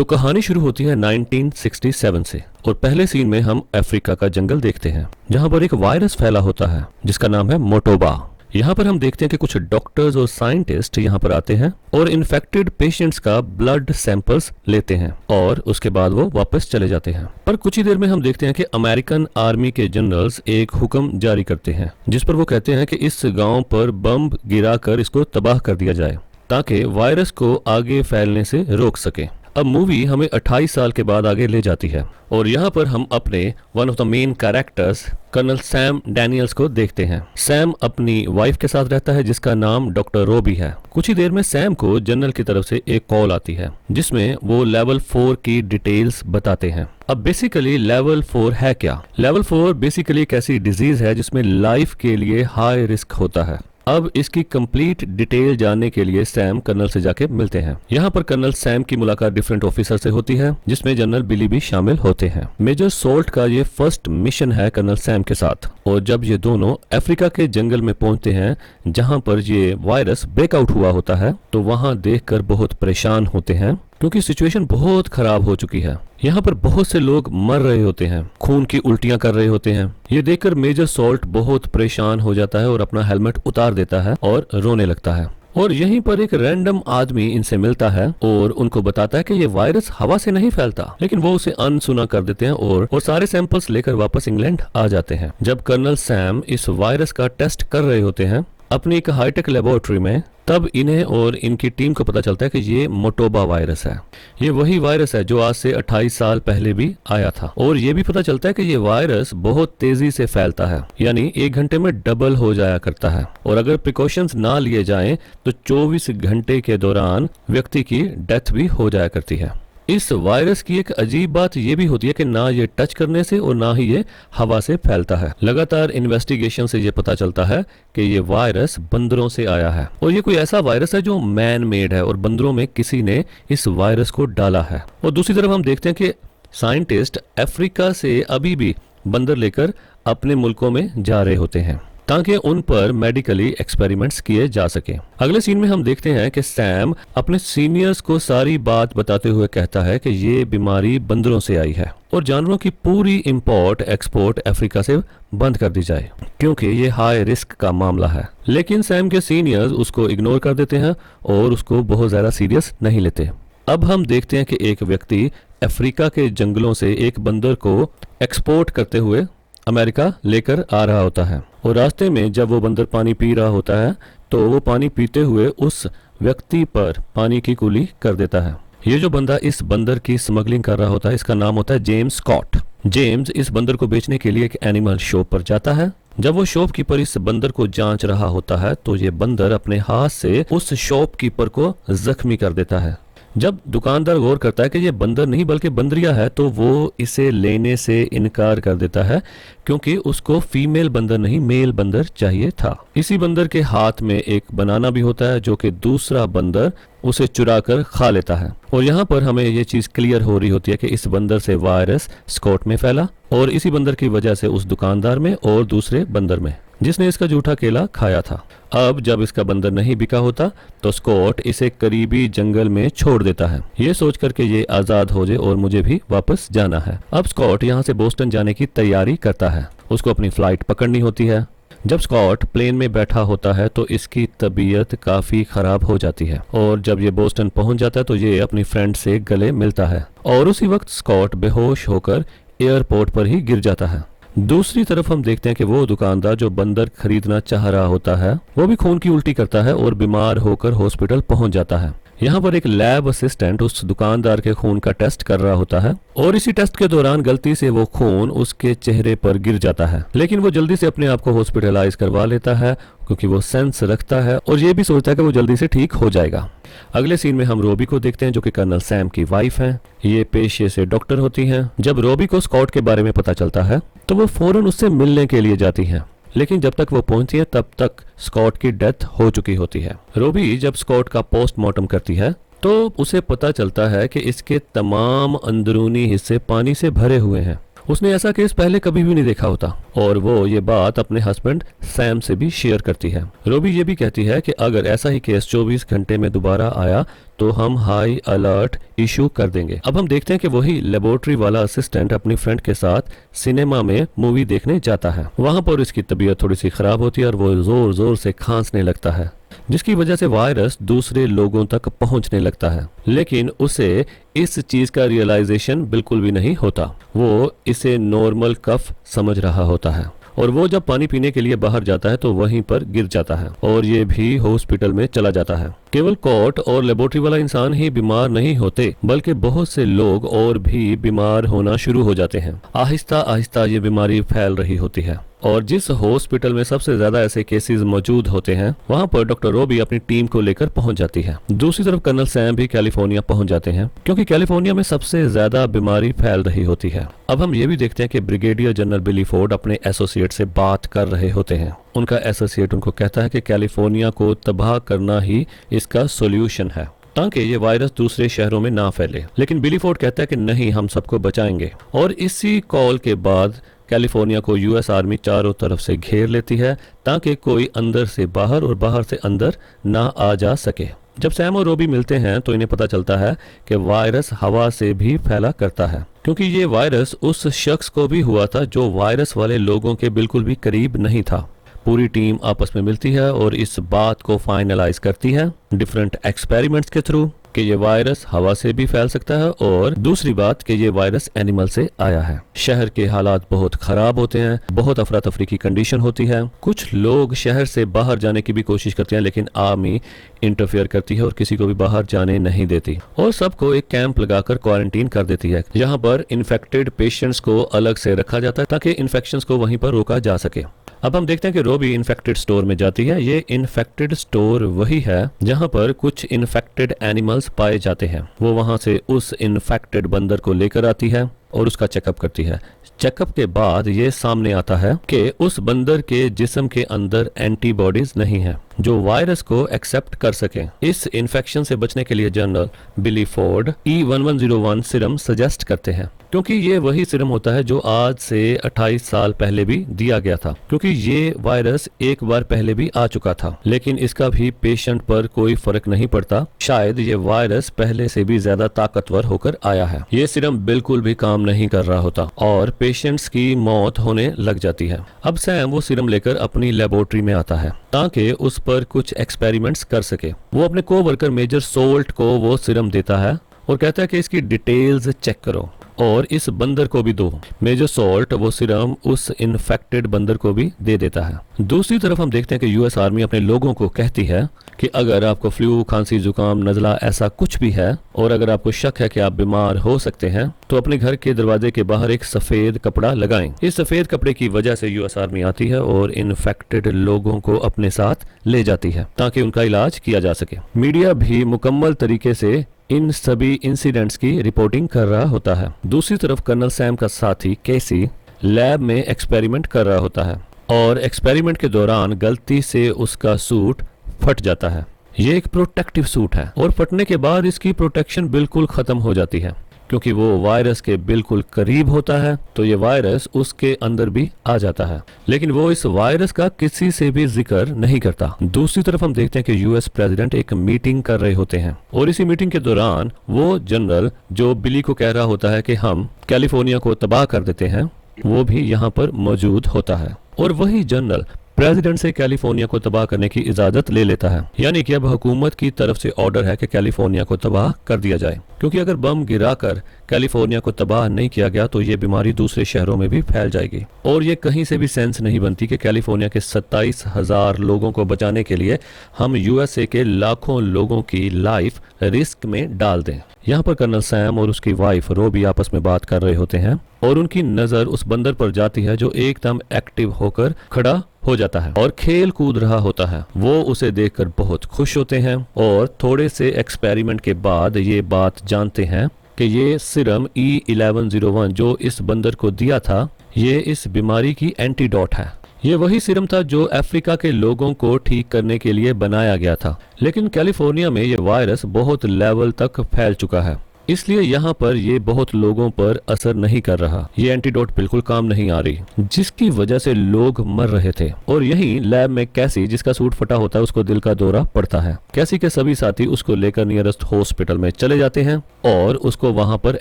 तो कहानी शुरू होती है 1967 से और पहले सीन में हम अफ्रीका का जंगल देखते हैं जहां पर एक वायरस फैला होता है जिसका नाम है मोटोबा। यहाँ पर हम देखते हैं कि कुछ डॉक्टर्स और साइंटिस्ट यहाँ पर आते हैं और इन्फेक्टेड पेशेंट्स का ब्लड सैंपल्स लेते हैं और उसके बाद वो वापस चले जाते हैं। पर कुछ ही देर में हम देखते हैं कि अमेरिकन आर्मी के जनरल्स एक हुक्म जारी करते हैं जिस पर वो कहते हैं कि इस गांव पर बम गिराकर इसको तबाह कर दिया जाए ताकि वायरस को आगे फैलने से रोक सके। अब मूवी हमें 28 साल के बाद आगे ले जाती है और यहाँ पर हम अपने one of the main characters colonel Sam Daniels को देखते हैं। सैम अपनी वाइफ के साथ रहता है जिसका नाम डॉक्टर रोबी है। कुछ ही देर में सैम को जनरल की तरफ से एक कॉल आती है जिसमें वो लेवल 4 की डिटेल्स बताते हैं। अब बेसिकली लेवल 4 है क्या? लेवल 4 बेसिकली एक ऐसी डिजीज है जिसमें लाइफ के लिए हाई रिस्क होता है। अब इसकी कंप्लीट डिटेल जानने के लिए सैम कर्नल से जाके मिलते हैं। यहाँ पर कर्नल सैम की मुलाकात डिफरेंट ऑफिसर से होती है जिसमें जनरल बिली भी शामिल होते हैं। मेजर सोल्ट का ये फर्स्ट मिशन है कर्नल सैम के साथ और जब ये दोनों अफ्रीका के जंगल में पहुंचते हैं जहां पर ये वायरस ब्रेकआउट हुआ होता है तो वहां देखकर बहुत परेशान होते हैं क्योंकि सिचुएशन बहुत खराब हो चुकी है। यहाँ पर बहुत से लोग मर रहे होते हैं, खून की उल्टियां कर रहे होते हैं। ये देखकर मेजर सोल्ट बहुत परेशान हो जाता है और अपना हेलमेट उतार देता है और रोने लगता है। और यहीं पर एक रैंडम आदमी इनसे मिलता है और उनको बताता है कि ये वायरस हवा से नहीं फैलता, लेकिन वो उसे अनसुना कर देते हैं और सारे सैंपल्स लेकर वापस इंग्लैंड आ जाते हैं। जब कर्नल सैम इस वायरस का टेस्ट कर रहे होते हैं अपनी एक हाईटेक लेबोरेटरी में, तब इन्हें और इनकी टीम को पता चलता है कि ये मोटोबा वायरस है। ये वही वायरस है जो आज से 28 साल पहले भी आया था और ये भी पता चलता है कि ये वायरस बहुत तेजी से फैलता है, यानी 1 घंटे में डबल हो जाया करता है और अगर प्रिकॉशंस ना लिए जाएं तो 24 घंटे के दौरान व्यक्ति की डेथ भी हो जाया करती है। इस वायरस की एक अजीब बात ये भी होती है कि ना ये टच करने से और ना ही ये हवा से फैलता है। लगातार इन्वेस्टिगेशन से ये पता चलता है कि ये वायरस बंदरों से आया है और ये कोई ऐसा वायरस है जो मैन मेड है और बंदरों में किसी ने इस वायरस को डाला है। और दूसरी तरफ हम देखते हैं कि साइंटिस्ट अफ्रीका से अभी भी बंदर लेकर अपने मुल्कों में जा रहे होते हैं ताकि उन पर मेडिकली एक्सपेरिमेंट्स किए जा सके। अगले सीन में हम देखते हैं कि सैम अपने सीनियर्स को सारी बात बताते हुए कहता है कि ये बीमारी बंदरों से आई है और जानवरों की पूरी इंपोर्ट एक्सपोर्ट अफ्रीका से बंद कर दी जाए क्योंकि ये हाई रिस्क का मामला है। लेकिन सैम के सीनियर्स उसको इग्नोर कर देते हैं और उसको बहुत ज्यादा सीरियस नहीं लेते। अब हम देखते हैं कि एक व्यक्ति अफ्रीका के जंगलों से एक बंदर को एक्सपोर्ट करते हुए अमेरिका लेकर आ रहा होता है और रास्ते में जब वो बंदर पानी पी रहा होता है तो वो पानी पीते हुए उस व्यक्ति पर पानी की कुली कर देता है। ये जो बंदा इस बंदर की स्मगलिंग कर रहा होता है इसका नाम होता है जेम्स स्कॉट। जेम्स इस बंदर को बेचने के लिए एक एनिमल शॉप पर जाता है। जब वो शॉपकीपर इस बंदर को जांच रहा होता है तो ये बंदर अपने हाथ से उस शॉपकीपर को जख्मी कर देता है। जब दुकानदार गौर करता है कि ये बंदर नहीं बल्कि बंदरिया है तो वो इसे लेने से इनकार कर देता है क्योंकि उसको फीमेल बंदर नहीं मेल बंदर चाहिए था। इसी बंदर के हाथ में एक बनाना भी होता है जो कि दूसरा बंदर उसे चुरा कर खा लेता है और यहाँ पर हमें ये चीज क्लियर हो रही होती है कि इस बंदर से वायरस स्कॉट में फैला और इसी बंदर की वजह से उस दुकानदार में और दूसरे बंदर में जिसने इसका जूठा केला खाया था। अब जब इसका बंदर नहीं बिका होता तो स्कॉट इसे करीबी जंगल में छोड़ देता है ये सोचकर के ये आजाद हो जाए और मुझे भी वापस जाना है। अब स्कॉट यहाँ से बोस्टन जाने की तैयारी करता है, उसको अपनी फ्लाइट पकड़नी होती है। जब स्कॉट प्लेन में बैठा होता है तो इसकी तबीयत काफी खराब हो जाती है और जब ये बोस्टन पहुंच जाता है तो ये अपनी फ्रेंड से गले मिलता है और उसी वक्त स्कॉट बेहोश होकर एयरपोर्ट पर ही गिर जाता है। दूसरी तरफ हम देखते हैं कि वो दुकानदार जो बंदर खरीदना चाह रहा होता है वो भी खून की उल्टी करता है और बीमार होकर हॉस्पिटल पहुंच जाता है। यहाँ पर एक लैब असिस्टेंट उस दुकानदार के खून का टेस्ट कर रहा होता है और इसी टेस्ट के दौरान गलती से वो खून उसके चेहरे पर गिर जाता है, लेकिन वो जल्दी से अपने आप को हॉस्पिटलाइज करवा लेता है क्योंकि वो सेंस रखता है और ये भी सोचता है कि वो जल्दी से ठीक हो जाएगा। अगले सीन में हम रोबी को देखते हैं जो कि कर्नल सैम की वाइफ हैं। ये पेशे से डॉक्टर होती हैं। जब रोबी को स्कॉट के बारे में पता चलता है तो वो फौरन उससे मिलने के लिए जाती हैं, लेकिन जब तक वो पहुंचती है तब तक स्कॉट की डेथ हो चुकी होती है। रोबी जब स्कॉट का पोस्टमार्टम करती है तो उसे पता चलता है कि इसके तमाम अंदरूनी हिस्से पानी से भरे हुए हैं उसने ऐसा केस पहले कभी भी नहीं देखा होता और वो ये बात अपने हस्बैंड सैम से भी शेयर करती है। रोबी ये भी कहती है कि अगर ऐसा ही केस 24 घंटे में दोबारा आया तो हम हाई अलर्ट इशू कर देंगे। अब हम देखते हैं कि वही लेबोरेटरी वाला असिस्टेंट अपनी फ्रेंड के साथ सिनेमा में मूवी देखने जाता है। वहां पर इसकी तबीयत थोड़ी सी खराब होती है और वो जोर जोर से खांसने लगता है, जिसकी वजह से वायरस दूसरे लोगों तक पहुंचने लगता है। लेकिन उसे इस चीज का रियलाइजेशन बिल्कुल भी नहीं होता। वो इसे नॉर्मल कफ समझ रहा होता है और वो जब पानी पीने के लिए बाहर जाता है तो वहीं पर गिर जाता है और ये भी हॉस्पिटल में चला जाता है। केवल कोर्ट और लेबोरेटरी वाला इंसान ही बीमार नहीं होते, बल्कि बहुत से लोग और भी बीमार होना शुरू हो जाते हैं। आहिस्ता आहिस्ता ये बीमारी फैल रही होती है और जिस हॉस्पिटल में सबसे ज्यादा ऐसे केसेस मौजूद होते हैं वहां पर डॉक्टर रोबी अपनी टीम को लेकर पहुंच जाती है। दूसरी तरफ कर्नल सैम भी कैलिफोर्निया पहुंच जाते हैं क्योंकि कैलिफोर्निया में सबसे ज्यादा बीमारी फैल रही होती है। अब हम ये भी देखते हैं कि ब्रिगेडियर जनरल बिली फोर्ड अपने एसोसिएट से बात कर रहे होते हैं। उनका एसोसिएट उनको कहता है कि कैलिफोर्निया को तबाह करना ही इसका सोल्यूशन है ताकि ये वायरस दूसरे शहरों में ना फैले। लेकिन बिली फोर्ड कहता है कि नहीं, हम सबको बचाएंगे। और इसी कॉल के बाद कैलिफोर्निया को यूएस आर्मी चारों तरफ से घेर लेती है ताकि कोई अंदर से बाहर और बाहर से अंदर ना आ जा सके। जब सैम और रोबी मिलते हैं तो इन्हें पता चलता है कि वायरस हवा से भी फैला करता है, क्योंकि ये वायरस उस शख्स को भी हुआ था जो वायरस वाले लोगों के बिल्कुल भी करीब नहीं था। पूरी टीम आपस में मिलती है और इस बात को फाइनलाइज करती है डिफरेंट एक्सपेरिमेंट्स के थ्रू कि ये वायरस हवा से भी फैल सकता है और दूसरी बात कि ये वायरस एनिमल से आया है। शहर के हालात बहुत खराब होते हैं, बहुत अफरा तफरी की कंडीशन होती है। कुछ लोग शहर से बाहर जाने की भी कोशिश करते हैं लेकिन आर्मी इंटरफेयर करती है और किसी को भी बाहर जाने नहीं देती और सबको एक कैंप लगाकर क्वारंटीन कर देती है। यहाँ पर इन्फेक्टेड पेशेंट्स को अलग से रखा जाता है ताकि इन्फेक्शंस को वहीं पर रोका जा सके। अब हम देखते हैं कि रोबी इन्फेक्टेड स्टोर में जाती है। ये इन्फेक्टेड स्टोर वही है जहां पर कुछ इन्फेक्टेड एनिमल्स पाए जाते हैं। वो वहां से उस इन्फेक्टेड बंदर को लेकर आती है और उसका चेकअप करती है। चेकअप के बाद ये सामने आता है कि उस बंदर के जिस्म के अंदर एंटीबॉडीज नहीं है जो वायरस को एक्सेप्ट कर सके। इस इन्फेक्शन से बचने के लिए जनरल बिली फोर्ड E1101 सीरम सजेस्ट करते हैं, क्योंकि ये वही सीरम होता है जो आज से 28 साल पहले भी दिया गया था, क्योंकि ये वायरस एक बार पहले भी आ चुका था लेकिन इसका भी पेशेंट पर कोई फर्क नहीं पड़ता। शायद ये वायरस पहले से भी ज्यादा ताकतवर होकर आया है। ये सीरम बिल्कुल भी काम नहीं कर रहा होता और पेशेंट्स की मौत होने लग जाती है। अब सैम वो सीरम लेकर अपनी लेबोरेटरी में आता है ताकि उस पर कुछ एक्सपेरिमेंट्स कर सके। वो अपने कोवर्कर मेजर सोल्ट को वो सीरम देता है और कहता है कि इसकी डिटेल्स चेक करो और इस बंदर को भी दो। मेजर सोल्ट वो सीरम उस इन्फेक्टेड बंदर को भी दे देता है। दूसरी तरफ हम देखते हैं कि यूएस आर्मी अपने लोगों को कहती है कि अगर आपको फ्लू, खांसी, जुकाम, नजला ऐसा कुछ भी है और अगर आपको शक है कि आप बीमार हो सकते हैं तो अपने घर के दरवाजे के बाहर एक सफेद कपड़ा लगाएं। इस सफेद कपड़े की वजह से यूएस आर्मी आती है और इन्फेक्टेड लोगों को अपने साथ ले जाती है ताकि उनका इलाज किया जा सके। मीडिया भी मुकम्मल तरीके से इन सभी इंसिडेंट्स की रिपोर्टिंग कर रहा होता है। दूसरी तरफ कर्नल सैम का साथी केसी लैब में एक्सपेरिमेंट कर रहा होता है और एक्सपेरिमेंट के दौरान गलती से उसका सूट फट जाता है। ये एक प्रोटेक्टिव सूट है और फटने के बाद इसकी प्रोटेक्शन बिल्कुल खत्म हो जाती है क्योंकि वो वायरस के बिल्कुल करीब होता है तो ये वायरस उसके अंदर भी आ जाता है, लेकिन वो इस वायरस का किसी से भी जिक्र नहीं करता। दूसरी तरफ हम देखते हैं कि यूएस प्रेसिडेंट एक मीटिंग कर रहे होते हैं और इसी मीटिंग के दौरान वो जनरल जो बिली को कह रहा होता है कि हम कैलिफोर्निया को तबाह कर देते हैं वो भी यहाँ पर मौजूद होता है और वही जनरल प्रेसिडेंट से कैलिफोर्निया को तबाह करने की इजाजत ले लेता है। यानी कि अब हुकूमत की तरफ से ऑर्डर है कि कैलिफोर्निया को तबाह कर दिया जाए, क्योंकि अगर बम गिराकर कैलिफोर्निया को तबाह नहीं किया गया तो ये बीमारी दूसरे शहरों में भी फैल जाएगी और ये कहीं से भी सेंस नहीं बनती कि कैलिफोर्निया के 27,000 लोगों को बचाने के लिए हम यूएसए के लाखों लोगों की लाइफ रिस्क में डाल दें। यहाँ पर कर्नल सैम और उसकी वाइफ रोबी आपस में बात कर रहे होते हैं और उनकी नजर उस बंदर पर जाती है जो एकदम एक्टिव होकर खड़ा हो जाता है और खेल कूद रहा होता है। वो उसे देखकर बहुत खुश होते हैं और थोड़े से एक्सपेरिमेंट के बाद ये बात जानते हैं कि ये सीरम E1101 जो इस बंदर को दिया था ये इस बीमारी की एंटीडोट है। ये वही सीरम था जो अफ्रीका के लोगों को ठीक करने के लिए बनाया गया था, लेकिन कैलिफोर्निया में ये वायरस बहुत लेवल तक फैल चुका है। इसलिए यहाँ पर ये बहुत लोगों पर असर नहीं कर रहा। ये एंटीडोट बिल्कुल काम नहीं आ रही, जिसकी वजह से लोग मर रहे थे। और यही लैब में कैसी, जिसका सूट फटा होता है, उसको दिल का दौरा पड़ता है। कैसी के सभी साथी उसको लेकर नियरेस्ट हॉस्पिटल में चले जाते हैं और उसको वहां पर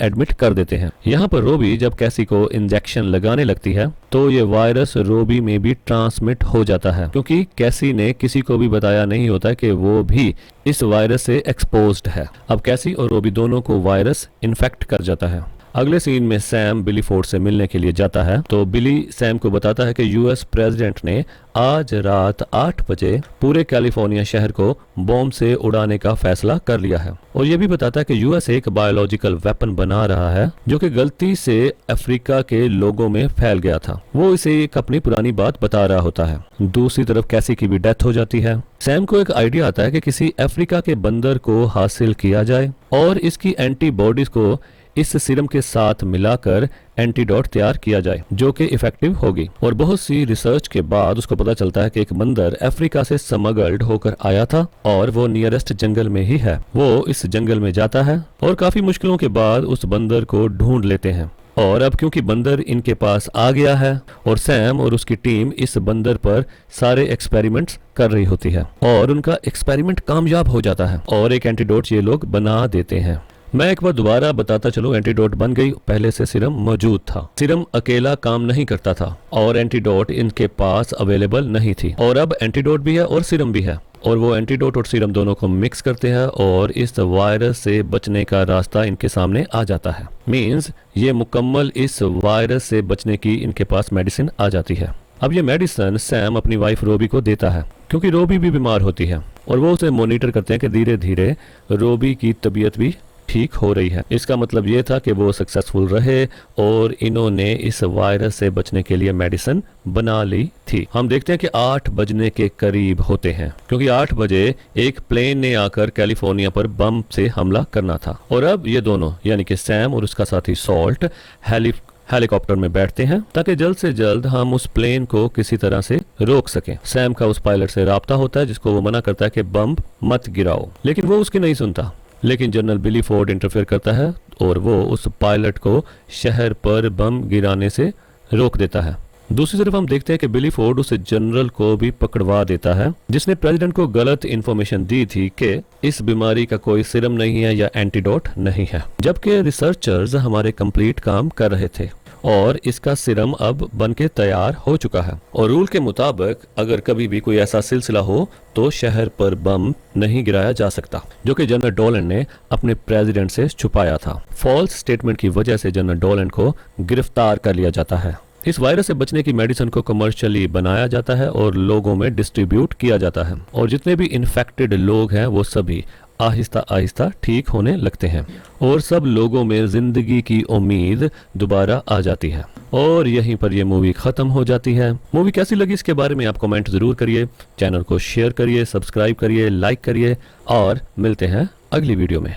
एडमिट कर देते हैं। यहाँ पर रोबी जब कैसी को इंजेक्शन लगाने लगती है तो ये वायरस रोबी में भी ट्रांसमिट हो जाता है, क्योंकि कैसी ने किसी को भी बताया नहीं होता कि वो भी इस वायरस से एक्सपोज्ड है। अब कैसी और रोबी दोनों को वायरस इन्फेक्ट कर जाता है। अगले सीन में सैम बिली फोर्ड से मिलने के लिए जाता है तो बिली सैम को बताता है कि यूएस प्रेसिडेंट ने आज रात 8 बजे पूरे कैलिफोर्निया शहर को बॉम्ब से उड़ाने का फैसला कर लिया है। और ये भी बताता है कि यूएस एक बायोलॉजिकल वेपन बना रहा है जो कि गलती से अफ्रीका के लोगों में फैल गया था। वो इसे एक अपनी पुरानी बात बता रहा होता है। दूसरी तरफ कैसी की भी डेथ हो जाती है। सैम को एक आइडिया आता है कि किसी अफ्रीका के बंदर को हासिल किया जाए और इसकी एंटीबॉडीज को इस सीरम के साथ मिलाकर एंटीडोट तैयार किया जाए जो कि इफेक्टिव होगी। और बहुत सी रिसर्च के बाद उसको पता चलता है कि एक बंदर अफ्रीका से स्मगल्ड होकर आया था और वो नियरेस्ट जंगल में ही है। वो इस जंगल में जाता है और काफी मुश्किलों के बाद उस बंदर को ढूंढ लेते हैं। और अब क्योंकि बंदर इनके पास आ गया है और सैम और उसकी टीम इस बंदर पर सारे एक्सपेरिमेंट्स कर रही होती है और उनका एक्सपेरिमेंट कामयाब हो जाता है और एक एंटीडोट ये लोग बना देते हैं। मैं एक बार दोबारा बताता चलूं, एंटीडोट बन गई। पहले से सीरम मौजूद था। सीरम अकेला काम नहीं करता था और एंटीडोट इनके पास अवेलेबल नहीं थी। और अब एंटीडोट भी है और सीरम भी है और वो एंटीडोट और सीरम दोनों को मिक्स करते हैं और इस वायरस से बचने का रास्ता इनके सामने आ जाता है। मींस ये मुकम्मल इस वायरस से बचने की इनके पास मेडिसिन आ जाती है। अब ये मेडिसिन सैम अपनी वाइफ रोबी को देता है क्योंकि रोबी भी बीमार होती है और वो उसे मॉनिटर करते हैं कि धीरे धीरे रोबी की तबीयत भी ठीक हो रही है। इसका मतलब ये था कि वो सक्सेसफुल रहे और इन्होंने इस वायरस से बचने के लिए मेडिसिन बना ली थी। हम देखते हैं कि 8 बजने के करीब होते हैं क्योंकि 8 बजे एक प्लेन ने आकर कैलिफोर्निया पर बम से हमला करना था। और अब ये दोनों यानी कि सैम और उसका साथी सॉल्ट हेलीकॉप्टर में बैठते हैं ताकि जल्द से जल्द हम उस प्लेन को किसी तरह से रोक सकें। सैम का उस पायलट से राब्ता होता है जिसको वो मना करता है कि बम मत गिराओ, लेकिन वो उसकी नहीं सुनता। लेकिन जनरल बिली फोर्ड इंटरफेयर करता है और वो उस पायलट को शहर पर बम गिराने से रोक देता है। दूसरी तरफ हम देखते हैं कि बिली फोर्ड उस जनरल को भी पकड़वा देता है जिसने प्रेसिडेंट को गलत इंफॉर्मेशन दी थी कि इस बीमारी का कोई सीरम नहीं है या एंटीडोट नहीं है, जबकि रिसर्चर्स हमारे कंप्लीट काम कर रहे थे और इसका सीरम अब बनके तैयार हो चुका है। और रूल के मुताबिक अगर कभी भी कोई ऐसा सिलसिला हो तो शहर पर बम नहीं गिराया जा सकता, जो कि जनरल डोलन ने अपने प्रेसिडेंट से छुपाया था। फॉल्स स्टेटमेंट की वजह से जनरल डोलन को गिरफ्तार कर लिया जाता है। इस वायरस से बचने की मेडिसिन को कमर्शियली बनाया जाता है और लोगों में डिस्ट्रीब्यूट किया जाता है और जितने भी इन्फेक्टेड लोग हैं वो सभी आहिस्ता आहिस्ता ठीक होने लगते हैं और सब लोगों में जिंदगी की उम्मीद दोबारा आ जाती है। और यहीं पर यह मूवी खत्म हो जाती है। मूवी कैसी लगी इसके बारे में आप कमेंट जरूर करिए, चैनल को शेयर करिए, सब्सक्राइब करिए, लाइक करिए और मिलते हैं अगली वीडियो में।